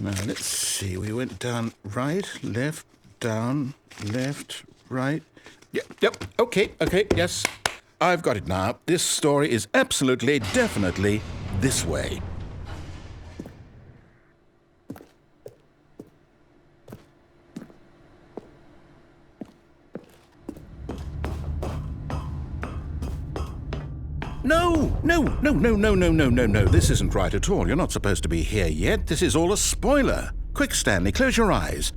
Now, let's see. We went down right, left, down, left, right. Yep. Okay, yes. I've got it now. This story is absolutely, definitely this way. No. This isn't right at all. You're not supposed to be here yet. This is all a spoiler. Quick, Stanley, close your eyes.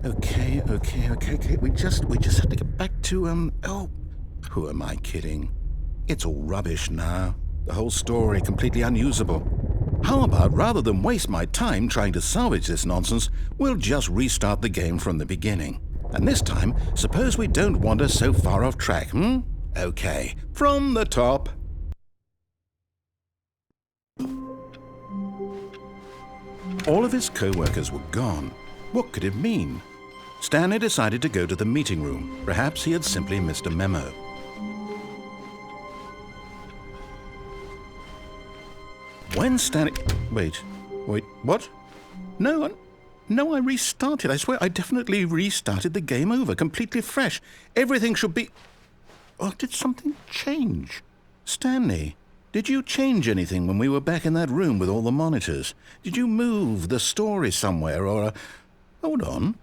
Okay. We just have to get back to, who am I kidding? It's all rubbish now. The whole story completely unusable. How about, rather than waste my time trying to salvage this nonsense, we'll just restart the game from the beginning. And this time, suppose we don't wander so far off track, Okay, from the top. All of his co-workers were gone. What could it mean? Stanley decided to go to the meeting room. Perhaps he had simply missed a memo. When Stanley... Wait, what? No, I restarted. I swear I definitely restarted the game over, completely fresh. Everything should be... Oh, did something change? Stanley, did you change anything when we were back in that room with all the monitors? Did you move the story somewhere or... Hold on.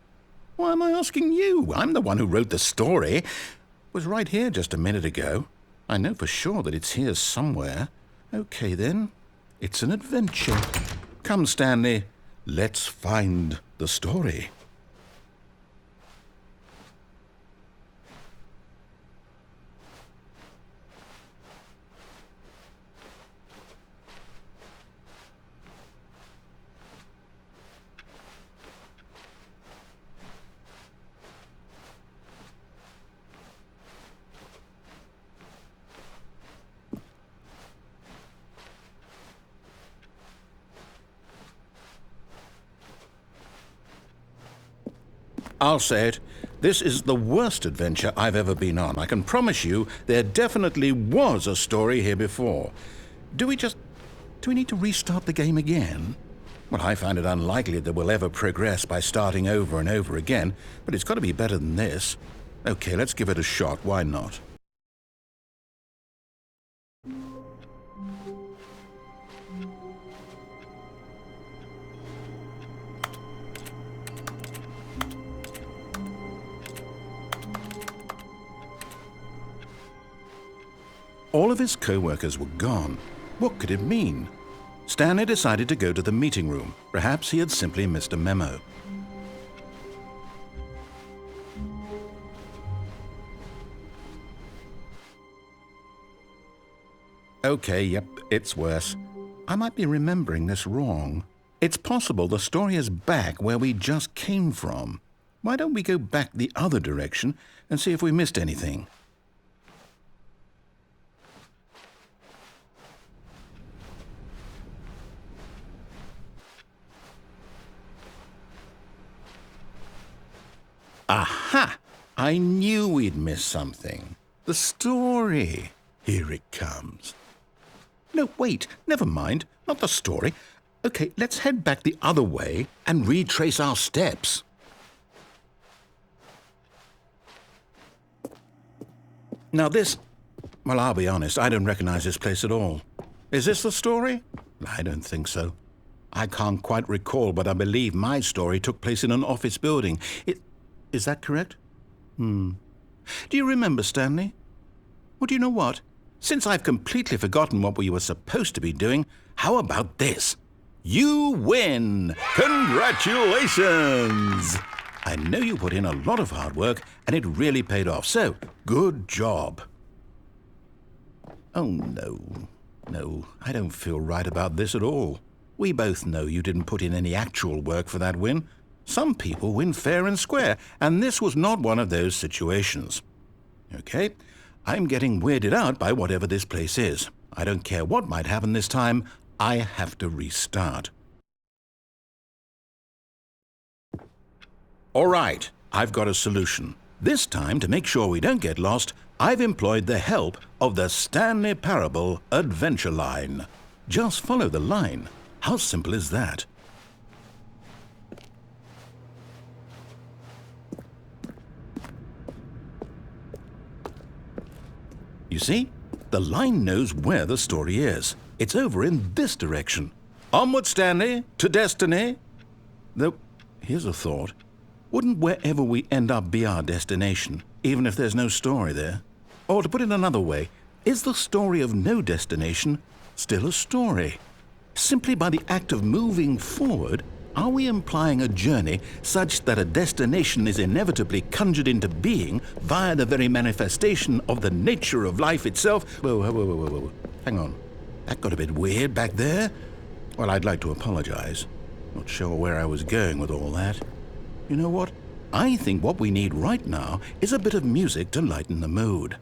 Why am I asking you? I'm the one who wrote the story. It was right here just a minute ago. I know for sure that it's here somewhere. Okay, then. It's an adventure. Come, Stanley. Let's find the story. I'll say it. This is the worst adventure I've ever been on. I can promise you there definitely was a story here before. Do we need to restart the game again? Well, I find it unlikely that we'll ever progress by starting over and over again, but it's got to be better than this. Okay, let's give it a shot. Why not? All of his co-workers were gone. What could it mean? Stanley decided to go to the meeting room. Perhaps he had simply missed a memo. Okay, yep, it's worse. I might be remembering this wrong. It's possible the story is back where we just came from. Why don't we go back the other direction and see if we missed anything? Aha! I knew we'd miss something. The story. Here it comes. No, wait, never mind. Not the story. Okay, let's head back the other way and retrace our steps. Now this... Well, I'll be honest, I don't recognize this place at all. Is this the story? I don't think so. I can't quite recall, but I believe my story took place in an office building. Is that correct? Do you remember, Stanley? Well, do you know what? Since I've completely forgotten what we were supposed to be doing, how about this? You win! Congratulations! I know you put in a lot of hard work, and it really paid off, so good job. Oh, no, I don't feel right about this at all. We both know you didn't put in any actual work for that win. Some people win fair and square, and this was not one of those situations. Okay, I'm getting weirded out by whatever this place is. I don't care what might happen this time, I have to restart. All right, I've got a solution. This time, to make sure we don't get lost, I've employed the help of the Stanley Parable adventure line. Just follow the line. How simple is that? You see? The line knows where the story is. It's over in this direction. Onward, Stanley, to destiny. Though, here's a thought. Wouldn't wherever we end up be our destination, even if there's no story there? Or to put it another way, is the story of no destination still a story? Simply by the act of moving forward, are we implying a journey such that a destination is inevitably conjured into being via the very manifestation of the nature of life itself? Whoa. Hang on. That got a bit weird back there. Well, I'd like to apologize. Not sure where I was going with all that. You know what? I think what we need right now is a bit of music to lighten the mood.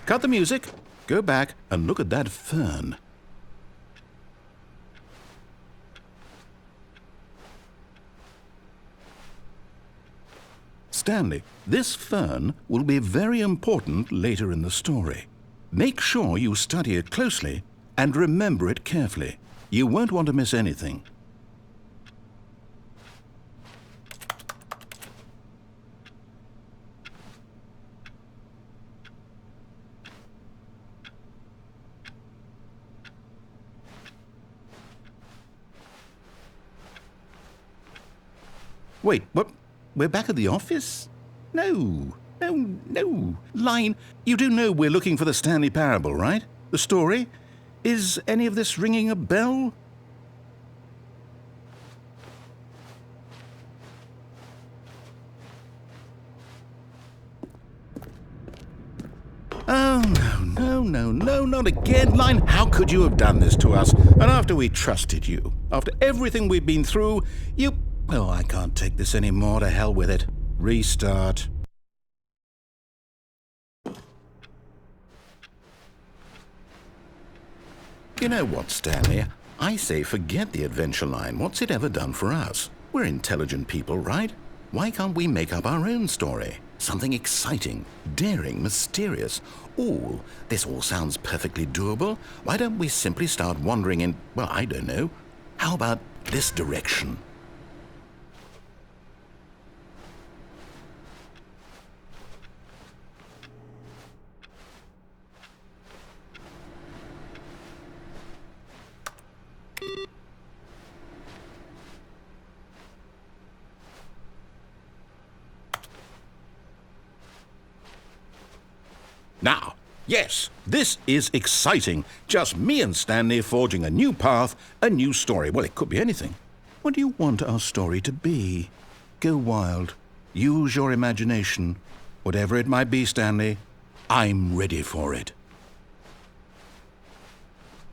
Cut the music, go back and look at that fern. Stanley, this fern will be very important later in the story. Make sure you study it closely and remember it carefully. You won't want to miss anything. Wait, what? We're back at the office? No. Line, you do know we're looking for the Stanley Parable, right? The story? Is any of this ringing a bell? Oh, no, not again. Line, how could you have done this to us? And after we trusted you, after everything we've been through, you... Oh, I can't take this anymore. To hell with it. Restart. You know what, Stanley? I say forget the adventure line. What's it ever done for us? We're intelligent people, right? Why can't we make up our own story? Something exciting, daring, mysterious. Ooh, this all sounds perfectly doable. Why don't we simply start wandering in, well, I don't know. How about this direction? Now, yes, this is exciting. Just me and Stanley forging a new path, a new story. Well, it could be anything. What do you want our story to be? Go wild. Use your imagination. Whatever it might be, Stanley, I'm ready for it.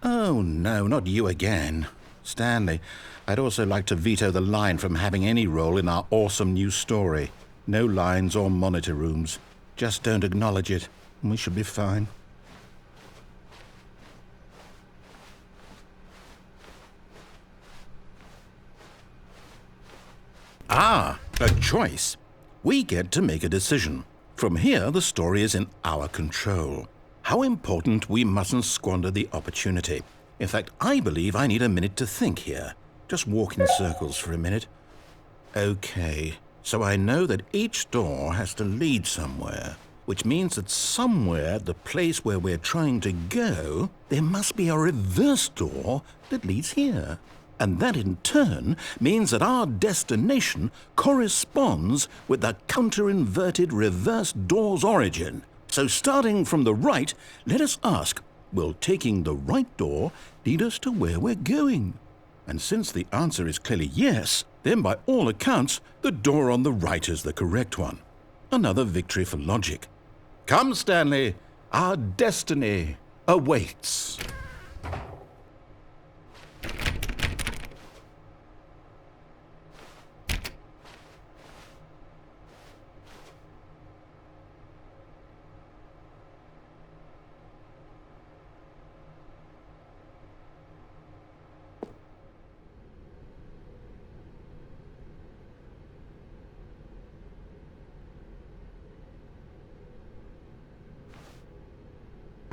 Oh, no, not you again. Stanley, I'd also like to veto the line from having any role in our awesome new story. No lines or monitor rooms. Just don't acknowledge it. We should be fine. Ah, a choice. We get to make a decision. From here, the story is in our control. How important we mustn't squander the opportunity. In fact, I believe I need a minute to think here. Just walk in circles for a minute. Okay, so I know that each door has to lead somewhere. Which means that somewhere, the place where we're trying to go, there must be a reverse door that leads here. And that in turn means that our destination corresponds with the counter-inverted reverse door's origin. So starting from the right, let us ask, will taking the right door lead us to where we're going? And since the answer is clearly yes, then by all accounts, the door on the right is the correct one. Another victory for logic. Come, Stanley, our destiny awaits.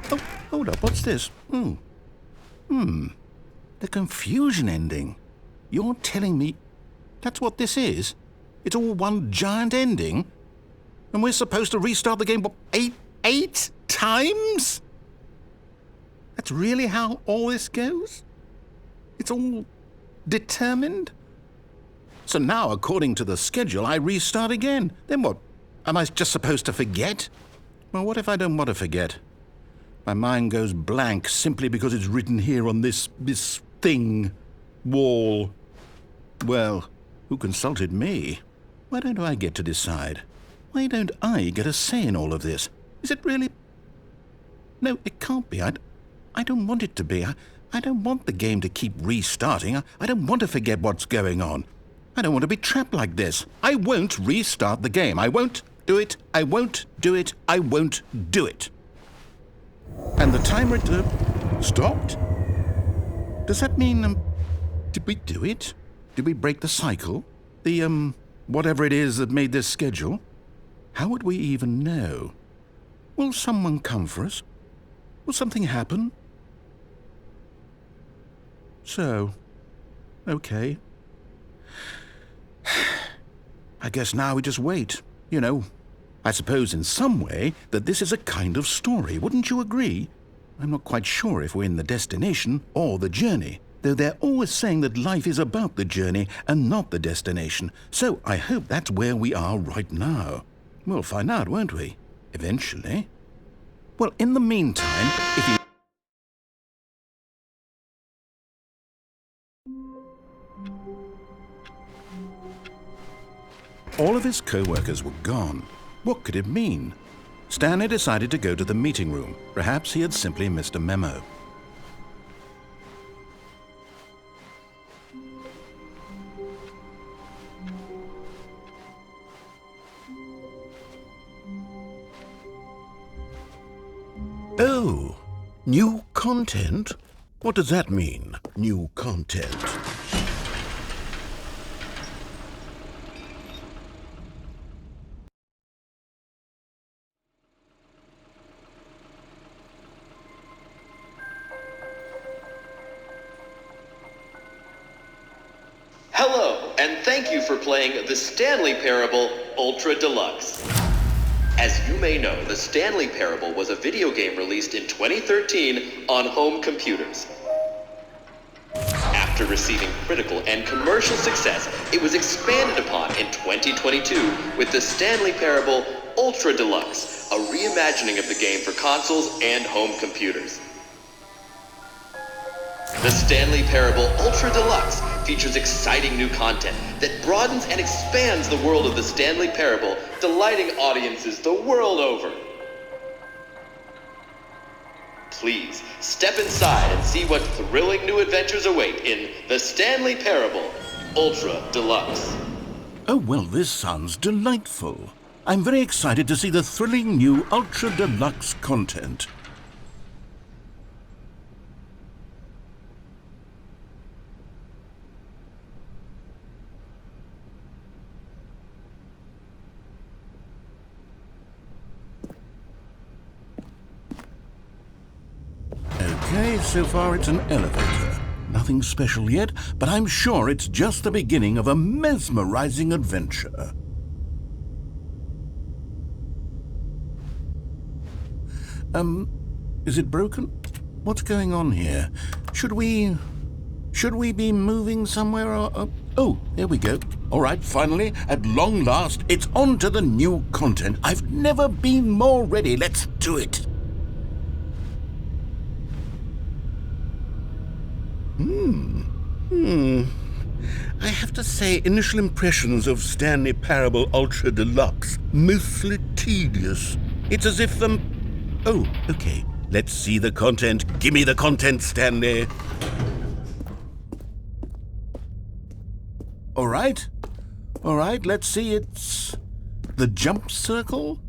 Oh, hold up, what's this? The confusion ending. You're telling me that's what this is? It's all one giant ending? And we're supposed to restart the game, what, eight times? That's really how all this goes? It's all determined? So now, according to the schedule, I restart again. Then what? Am I just supposed to forget? Well, what if I don't want to forget? My mind goes blank simply because it's written here on this thing, wall. Well, who consulted me? Why don't I get to decide? Why don't I get a say in all of this? Is it really? No, it can't be. I don't want it to be. I don't want the game to keep restarting. I don't want to forget what's going on. I don't want to be trapped like this. I won't restart the game. I won't do it. I won't do it. I won't do it. And the timer stopped? Does that mean, did we do it? Did we break the cycle? The, whatever it is that made this schedule? How would we even know? Will someone come for us? Will something happen? So, okay. I guess now we just wait, you know. I suppose in some way that this is a kind of story, wouldn't you agree? I'm not quite sure if we're in the destination or the journey, though they're always saying that life is about the journey and not the destination, so I hope that's where we are right now. We'll find out, won't we? Eventually. Well, in the meantime, if you... All of his co-workers were gone. What could it mean? Stanley decided to go to the meeting room. Perhaps he had simply missed a memo. Oh, new content? What does that mean, new content? Hello, and thank you for playing the Stanley Parable Ultra Deluxe. As you may know, the Stanley Parable was a video game released in 2013 on home computers. After receiving critical and commercial success, it was expanded upon in 2022 with the Stanley Parable Ultra Deluxe, a reimagining of the game for consoles and home computers. The Stanley Parable Ultra Deluxe features exciting new content that broadens and expands the world of the Stanley Parable, delighting audiences the world over. Please, step inside and see what thrilling new adventures await in the Stanley Parable Ultra Deluxe. Oh, well, this sounds delightful. I'm very excited to see the thrilling new Ultra Deluxe content. Okay, so far it's an elevator. Nothing special yet, but I'm sure it's just the beginning of a mesmerizing adventure. Is it broken? What's going on here? Should we be moving somewhere or... Oh, there we go. All right, finally, at long last, it's on to the new content. I've never been more ready. Let's do it. I have to say, initial impressions of Stanley Parable Ultra Deluxe, mostly tedious. It's as if Oh, okay. Let's see the content. Give me the content, Stanley. All right, let's see. It's the jump circle.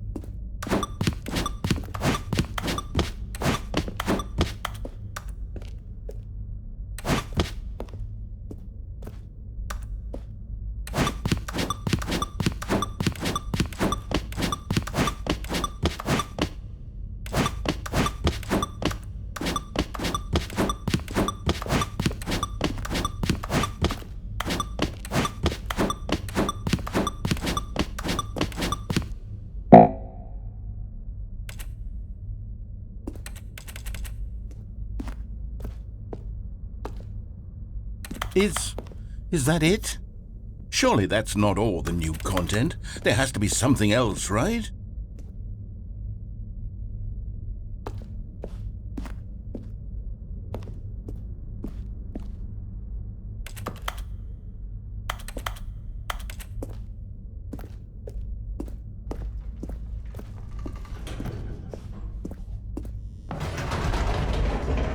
Is that it? Surely that's not all the new content. There has to be something else, right?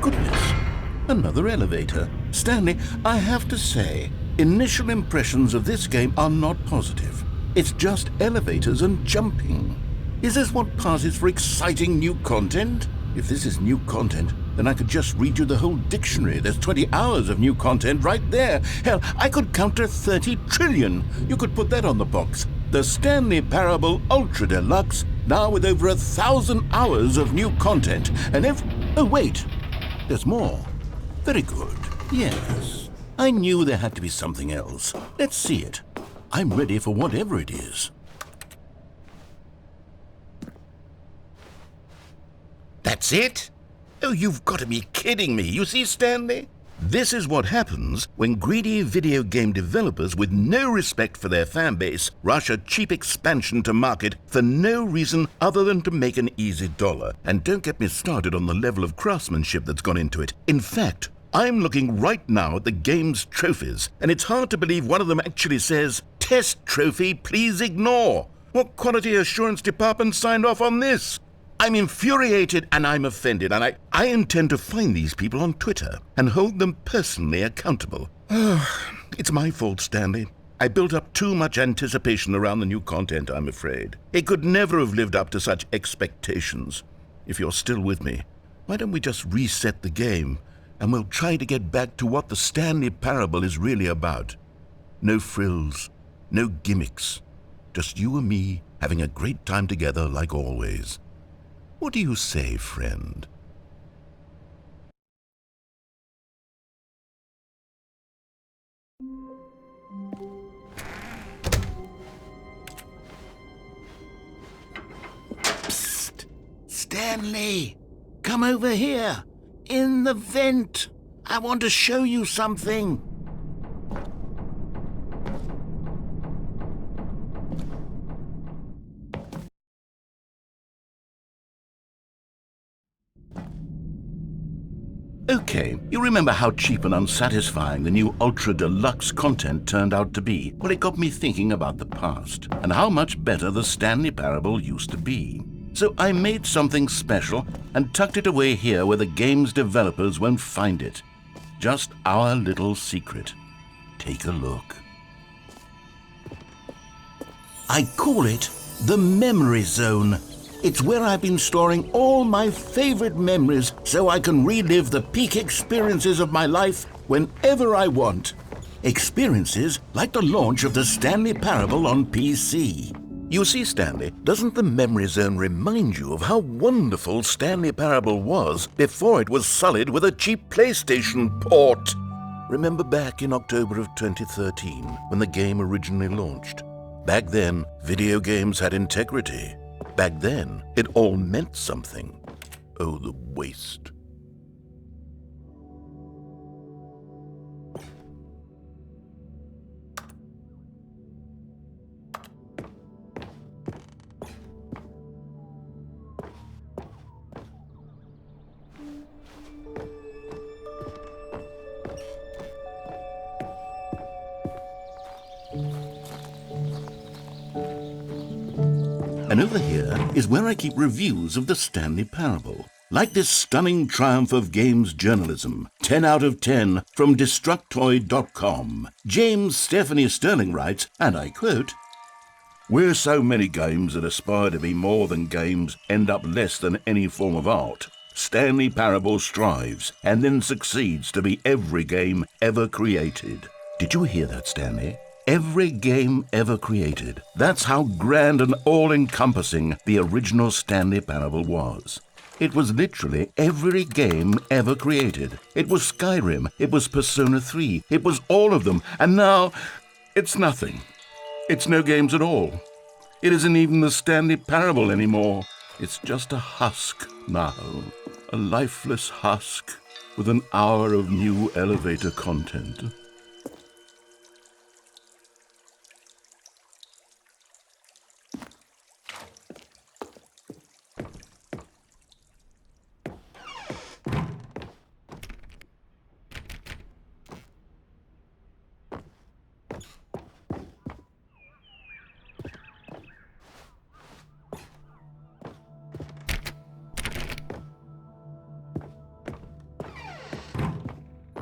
Goodness, another elevator. Stanley, I have to say, initial impressions of this game are not positive. It's just elevators and jumping. Is this what passes for exciting new content? If this is new content, then I could just read you the whole dictionary. There's 20 hours of new content right there. Hell, I could counter 30 trillion. You could put that on the box. The Stanley Parable Ultra Deluxe, now with over 1,000 hours of new content. And oh, wait, there's more. Very good. Yes. I knew there had to be something else. Let's see it. I'm ready for whatever it is. That's it? Oh, you've got to be kidding me. You see, Stanley? This is what happens when greedy video game developers with no respect for their fan base rush a cheap expansion to market for no reason other than to make an easy dollar. And don't get me started on the level of craftsmanship that's gone into it. In fact, I'm looking right now at the game's trophies, and it's hard to believe one of them actually says, "Test trophy, please ignore." What quality assurance department signed off on this? I'm infuriated and I'm offended, and I intend to find these people on Twitter and hold them personally accountable. It's my fault, Stanley. I built up too much anticipation around the new content, I'm afraid. It could never have lived up to such expectations. If you're still with me, why don't we just reset the game and we'll try to get back to what the Stanley Parable is really about. No frills, no gimmicks, just you and me having a great time together like always. What do you say, friend? Psst! Stanley! Come over here! In the vent! I want to show you something! Okay, you remember how cheap and unsatisfying the new Ultra Deluxe content turned out to be? Well, it got me thinking about the past and how much better the Stanley Parable used to be. So I made something special and tucked it away here where the game's developers won't find it. Just our little secret. Take a look. I call it the Memory Zone. It's where I've been storing all my favorite memories so I can relive the peak experiences of my life whenever I want. Experiences like the launch of the Stanley Parable on PC. You see, Stanley, doesn't the Memory Zone remind you of how wonderful Stanley Parable was before it was sullied with a cheap PlayStation port? Remember back in October of 2013 when the game originally launched? Back then, video games had integrity. Back then, it all meant something. Oh, the waste. And over here is where I keep reviews of the Stanley Parable. Like this stunning triumph of games journalism, 10 out of 10 from Destructoid.com. James Stephanie Sterling writes, and I quote, "Where so many games that aspire to be more than games end up less than any form of art, Stanley Parable strives and then succeeds to be every game ever created." Did you hear that, Stanley? Every game ever created. That's how grand and all-encompassing the original Stanley Parable was. It was literally every game ever created. It was Skyrim, it was Persona 3, it was all of them, and now it's nothing. It's no games at all. It isn't even the Stanley Parable anymore. It's just a husk now, a lifeless husk with an hour of new elevator content.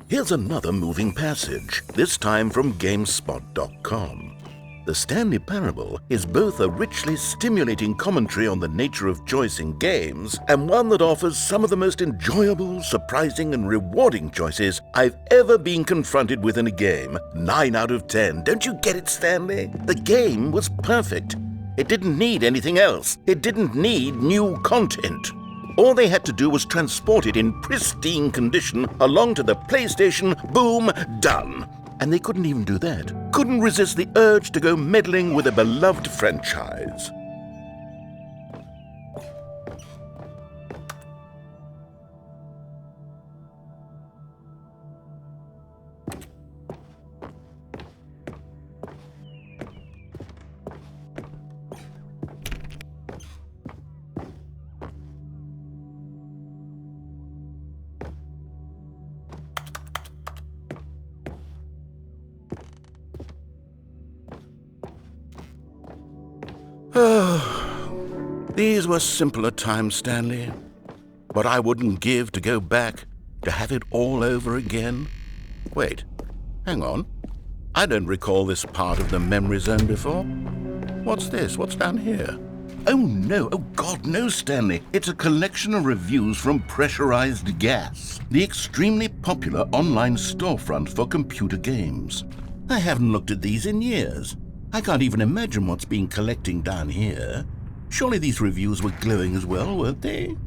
Here's another moving passage, this time from GameSpot.com. The Stanley Parable is both a richly stimulating commentary on the nature of choice in games and one that offers some of the most enjoyable, surprising, and rewarding choices I've ever been confronted with in a game. 9 out of 10. Don't you get it, Stanley? The game was perfect. It didn't need anything else. It didn't need new content. All they had to do was transport it in pristine condition along to the PlayStation, boom, done. And they couldn't even do that. Couldn't resist the urge to go meddling with a beloved franchise. These were simpler times, Stanley. But I wouldn't give to go back, to have it all over again. Wait, hang on. I don't recall this part of the memory zone before. What's this? What's down here? Oh no, oh God, no, Stanley. It's a collection of reviews from Pressurized Gas, the extremely popular online storefront for computer games. I haven't looked at these in years. I can't even imagine what's been collecting down here. Surely these reviews were glowing as well, weren't they?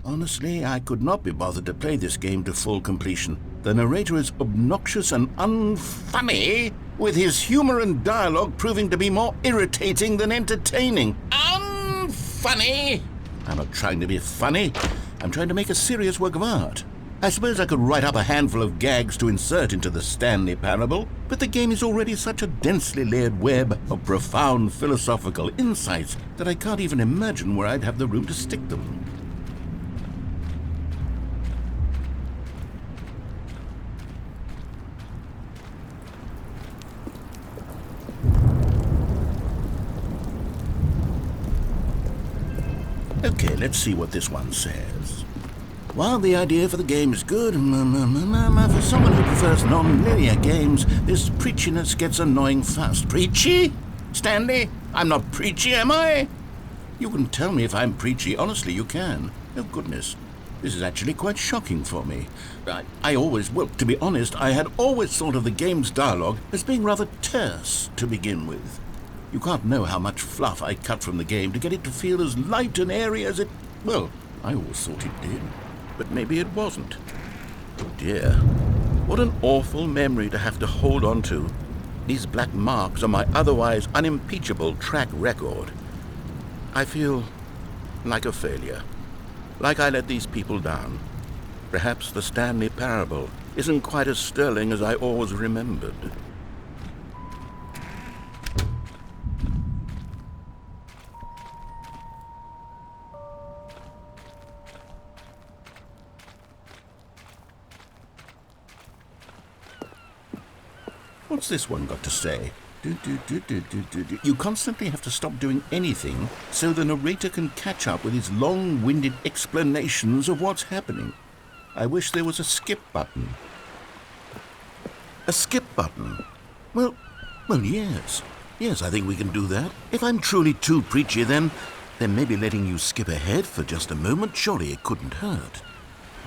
Honestly, I could not be bothered to play this game to full completion. The narrator is obnoxious and unfunny, with his humor and dialogue proving to be more irritating than entertaining. Unfunny! I'm not trying to be funny. I'm trying to make a serious work of art. I suppose I could write up a handful of gags to insert into the Stanley Parable, but the game is already such a densely layered web of profound philosophical insights that I can't even imagine where I'd have the room to stick them. Okay, let's see what this one says. While the idea for the game is good, for someone who prefers non-linear games, this preachiness gets annoying fast. Preachy? Stanley? I'm not preachy, am I? You can tell me if I'm preachy. Honestly, you can. Oh, goodness. This is actually quite shocking for me. To be honest, I had always thought of the game's dialogue as being rather terse to begin with. You can't know how much fluff I cut from the game to get it to feel as light and airy as it... Well, I always thought it did. But maybe it wasn't. Oh dear, what an awful memory to have to hold on to. These black marks on my otherwise unimpeachable track record. I feel like a failure, like I let these people down. Perhaps the Stanley Parable isn't quite as sterling as I always remembered. What's this one got to say? You constantly have to stop doing anything so the narrator can catch up with his long-winded explanations of what's happening. I wish there was a skip button. A skip button? Well, yes. Yes, I think we can do that. If I'm truly too preachy, then maybe letting you skip ahead for just a moment, surely it couldn't hurt.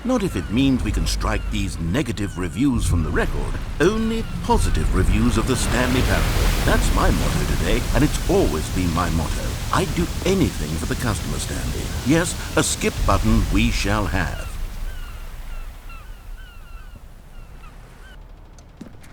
Not if it means we can strike these negative reviews from the record. Only positive reviews of the Stanley Parable. That's my motto today, and it's always been my motto. I'd do anything for the customer, Stanley. Yes, a skip button we shall have.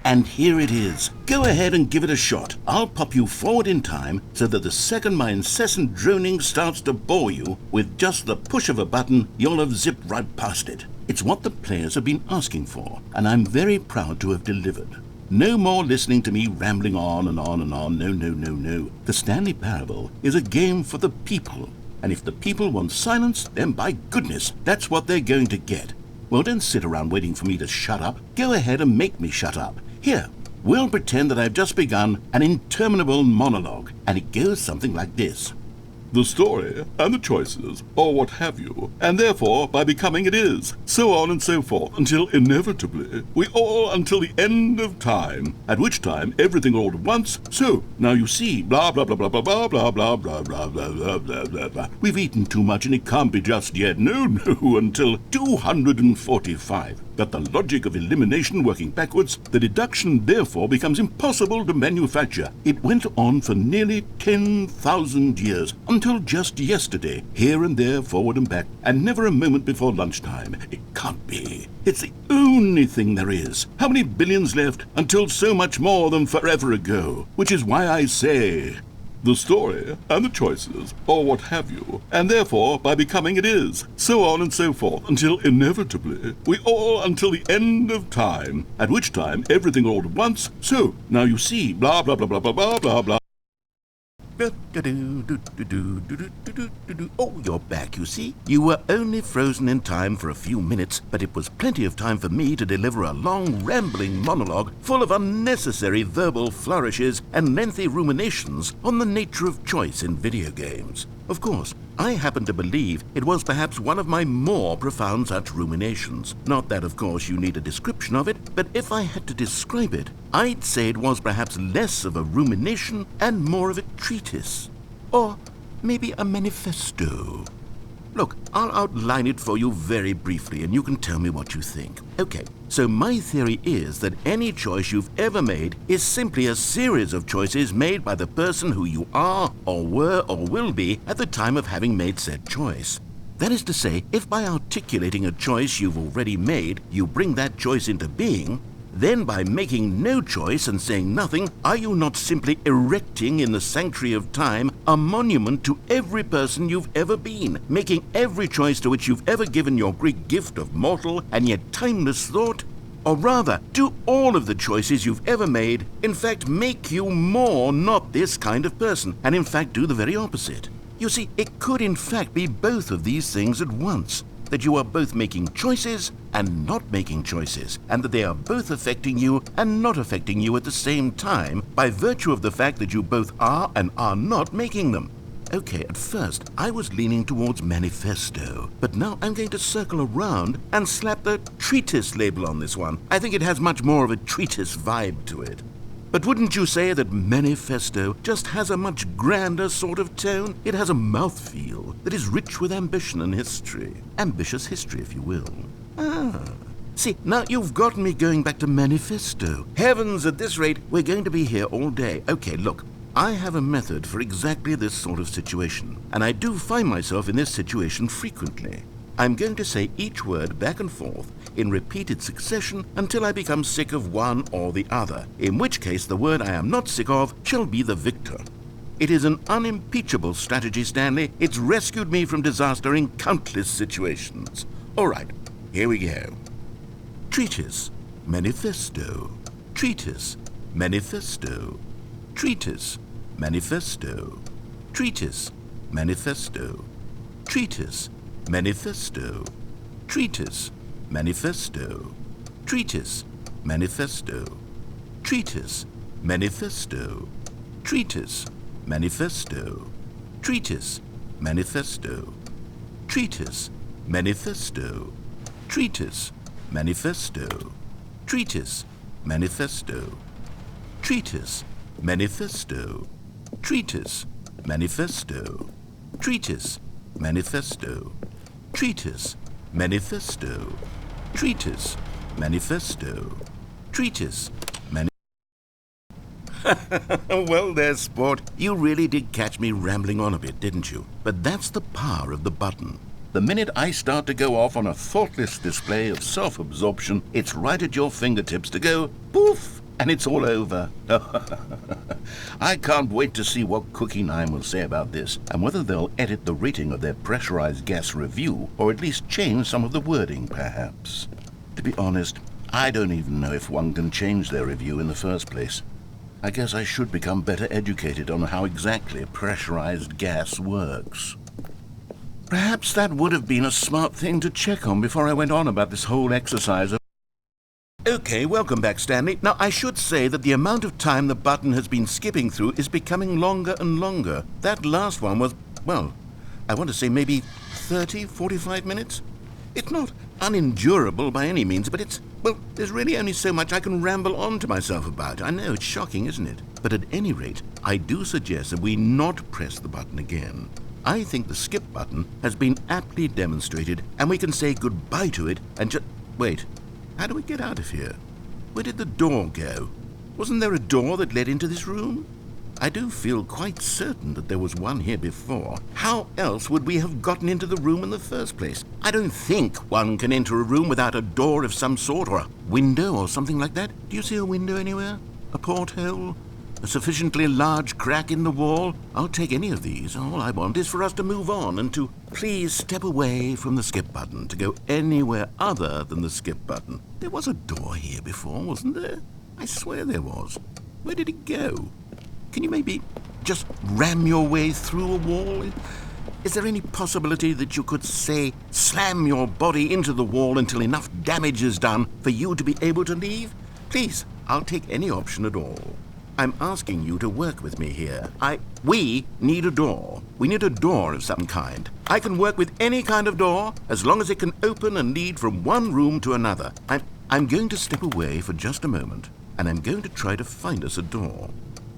And here it is. Go ahead and give it a shot. I'll pop you forward in time so that the second my incessant droning starts to bore you, with just the push of a button, you'll have zipped right past it. It's what the players have been asking for, and I'm very proud to have delivered. No more listening to me rambling on and on and on. No. The Stanley Parable is a game for the people. And if the people want silence, then by goodness, that's what they're going to get. Well, don't sit around waiting for me to shut up. Go ahead and make me shut up. Here, we'll pretend that I've just begun an interminable monologue, and it goes something like this. The story and the choices, or what have you, and therefore by becoming it is, so on and so forth, until inevitably we all until the end of time, at which time everything all at once, so now you see, blah blah blah blah blah blah blah blah blah blah blah blah blah blah blah. We've eaten too much and it can't be just yet, no, until 245. That the logic of elimination working backwards, the deduction therefore becomes impossible to manufacture. It went on for nearly 10,000 years, until just yesterday, here and there, forward and back, and never a moment before lunchtime. It can't be. It's the only thing there is. How many billions left until so much more than forever ago? Which is why I say, the story and the choices, or what have you, and therefore by becoming it is, so on and so forth, until inevitably we all until the end of time, at which time everything all at once, so now you see, blah blah blah blah blah blah blah blah. Oh, you're back, you see. You were only frozen in time for a few minutes, but it was plenty of time for me to deliver a long, rambling monologue full of unnecessary verbal flourishes and lengthy ruminations on the nature of choice in video games. Of course, I happen to believe it was perhaps one of my more profound such ruminations. Not that, of course, you need a description of it, but if I had to describe it, I'd say it was perhaps less of a rumination and more of a treatise. Or maybe a manifesto. Look, I'll outline it for you very briefly, and you can tell me what you think. Okay, so my theory is that any choice you've ever made is simply a series of choices made by the person who you are, or were, or will be at the time of having made said choice. That is to say, if by articulating a choice you've already made, you bring that choice into being, then by making no choice and saying nothing, are you not simply erecting in the sanctuary of time a monument to every person you've ever been, making every choice to which you've ever given your great gift of mortal and yet timeless thought? Or rather, do all of the choices you've ever made, in fact, make you more not this kind of person, and in fact do the very opposite? You see, it could in fact be both of these things at once. That you are both making choices and not making choices, and that they are both affecting you and not affecting you at the same time by virtue of the fact that you both are and are not making them. Okay, at first I was leaning towards manifesto, but now I'm going to circle around and slap the treatise label on this one. I think it has much more of a treatise vibe to it. But wouldn't you say that manifesto just has a much grander sort of tone? It has a mouthfeel that is rich with ambition and history. Ambitious history, if you will. See, now you've gotten me going back to manifesto. Heavens, at this rate, we're going to be here all day. Okay, look, I have a method for exactly this sort of situation, and I do find myself in this situation frequently. I'm going to say each word back and forth in repeated succession until I become sick of one or the other, in which case the word I am not sick of shall be the victor. It is an unimpeachable strategy, Stanley. It's rescued me from disaster in countless situations. All right, here we go. Treatise, manifesto. Treatise, manifesto. Treatise, manifesto. Treatise, manifesto. Treatise, manifesto. Treatise, manifesto. Treatise, manifesto. treatise, manifesto, treatise, manifesto, treatise, manifesto, treatise, manifesto, treatise, manifesto, treatise, manifesto, treatise, manifesto, treatise, manifesto, treatise, manifesto, treatise, manifesto, treatise, manifesto, treatise, Well, there's sport. You really did catch me rambling on a bit, didn't you? But that's the power of the button. The minute I start to go off on a thoughtless display of self-absorption, it's right at your fingertips to go poof, and it's all over. I can't wait to see what Cookie 9 will say about this, and whether they'll edit the rating of their pressurized gas review, or at least change some of the wording, perhaps. To be honest, I don't even know if one can change their review in the first place. I guess I should become better educated on how exactly pressurized gas works. Perhaps that would have been a smart thing to check on before I went on about this whole exercise. Okay, welcome back, Stanley. Now, I should say that the amount of time the button has been skipping through is becoming longer and longer. That last one was, well, I want to say maybe 30, 45 minutes? It's not unendurable by any means, but well, there's really only so much I can ramble on to myself about. I know, it's shocking, isn't it? But at any rate, I do suggest that we not press the button again. I think the skip button has been aptly demonstrated, and we can say goodbye to it and just... Wait, how do we get out of here? Where did the door go? Wasn't there a door that led into this room? I do feel quite certain that there was one here before. How else would we have gotten into the room in the first place? I don't think one can enter a room without a door of some sort, or a window or something like that. Do you see a window anywhere? A porthole? A sufficiently large crack in the wall? I'll take any of these. All I want is for us to move on and to please step away from the skip button, to go anywhere other than the skip button. There was a door here before, wasn't there? I swear there was. Where did it go? Can you maybe just ram your way through a wall? Is there any possibility that you could, say, slam your body into the wall until enough damage is done for you to be able to leave? Please, I'll take any option at all. I'm asking you to work with me here. We need a door. We need a door of some kind. I can work with any kind of door as long as it can open and lead from one room to another. I'm going to step away for just a moment, and I'm going to try to find us a door.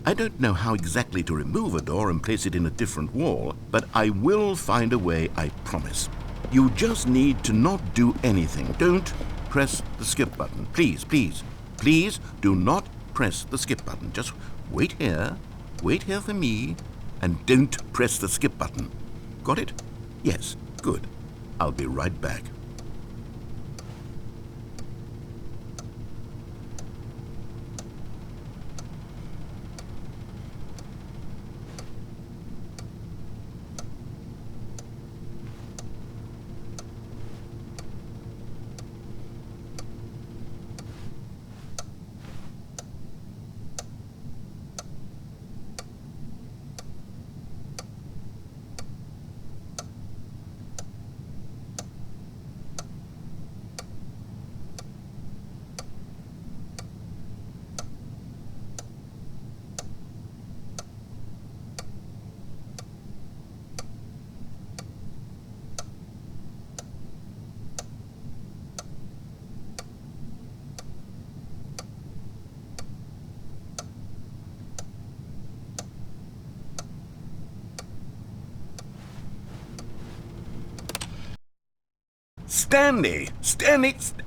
I don't know how exactly to remove a door and place it in a different wall, but I will find a way, I promise. You just need to not do anything. Don't press the skip button. Please, please, please do not press the skip button. Just wait here for me, and don't press the skip button. Got it? Yes, good. I'll be right back.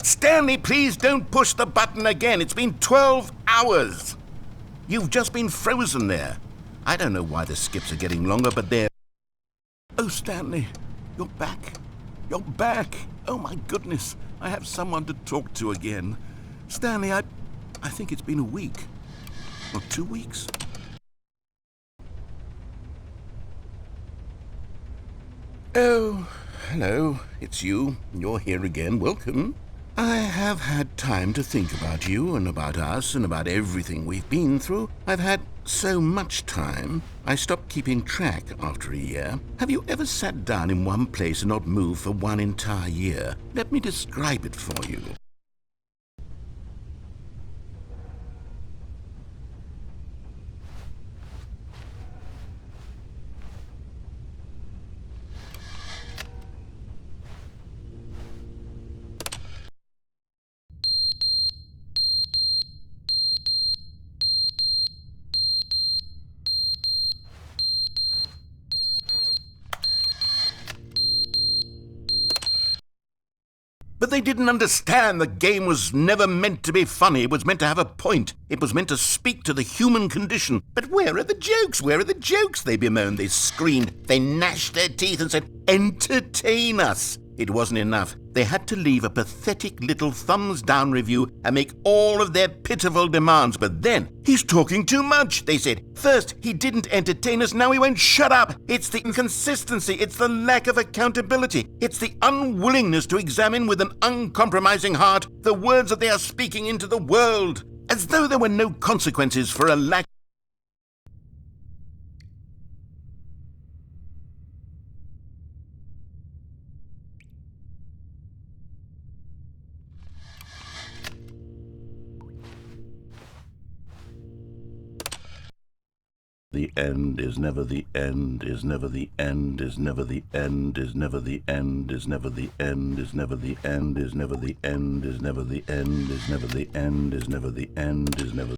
Stanley, please don't push the button again. It's been 12 hours. You've just been frozen there. I don't know why the skips are getting longer, but they're... Oh, Stanley, you're back. You're back. Oh, my goodness. I have someone to talk to again. Stanley, I think it's been a week. Or 2 weeks. Oh... Hello, it's you. You're here again. Welcome. I have had time to think about you and about us and about everything we've been through. I've had so much time, I stopped keeping track after a year. Have you ever sat down in one place and not moved for one entire year? Let me describe it for you. they didn't understand the game was never meant to be funny. It was meant to have a point. It was meant to speak to the human condition. But where are the jokes? Where are the jokes? They bemoaned, they screamed, they gnashed their teeth and said, entertain us. It wasn't enough. They had to leave a pathetic little thumbs-down review and make all of their pitiful demands. But then, he's talking too much, they said. First, he didn't entertain us, now he won't shut up. It's the inconsistency, it's the lack of accountability, it's the unwillingness to examine with an uncompromising heart the words that they are speaking into the world. As though there were no consequences for a lack. The end is never the end, is never the end, is never the end, is never the end, is never the end, is never the end, is never the end, is never the end, is never the end, is never the end, is never.